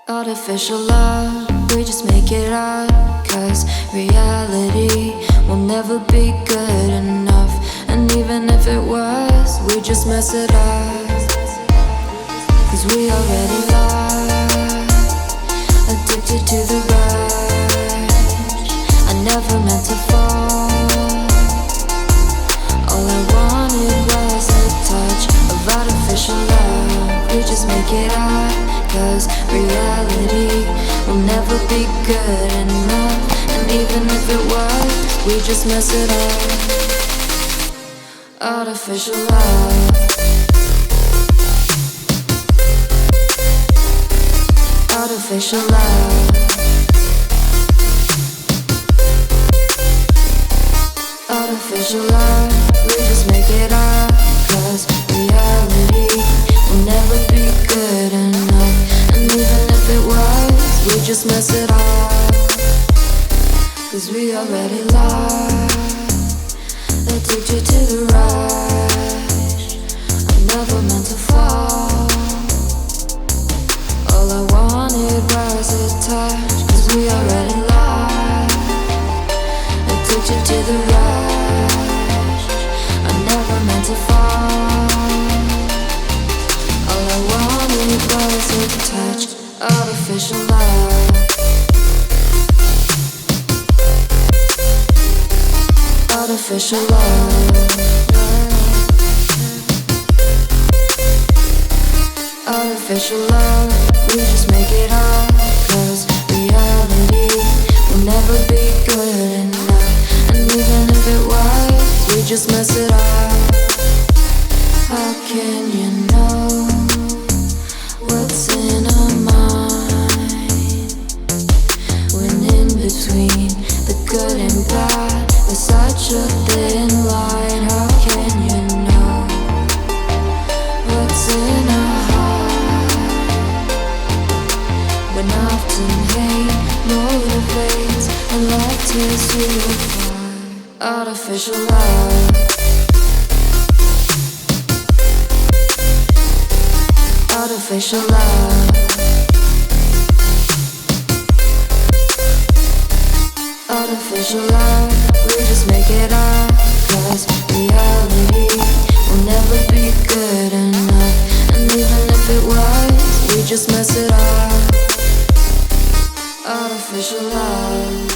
Artificial love, we just make it up. Cause reality will never be good enough. And even if it was, we just mess it up. Cause we already lost, addicted to the rush. I never meant to fall. All I wanted was a touch of artificial love. We just make it up. Cause reality will never be good enough. And even if it was, we just mess it up. Artificial love. Artificial love. Artificial love. We just make it up. Cause reality will never be good enough. And even if it was, we just mess it up. Cause we already lost, addicted to the rush. I never meant to fall. All I wanted was a touch. Cause we already lost, addicted to the rush. I never meant to fall. All I wanted was a touch. Artificial love. Artificial love. Artificial love. We just make it up. Cause reality will never be good enough. And even if it was, we just mess it up. How can you know what's in our mind when in between the good and bad there's such a thin line? How can you know what's in our heart when often hate motivates and love tears you apart? Artificial love. Artificial love. Artificial love. We just make it up. Cause reality will never be good enough. And even if it was, we just mess it up. Artificial love.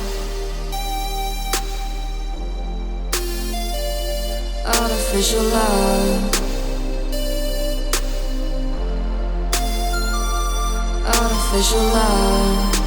Artificial love. Artificial love.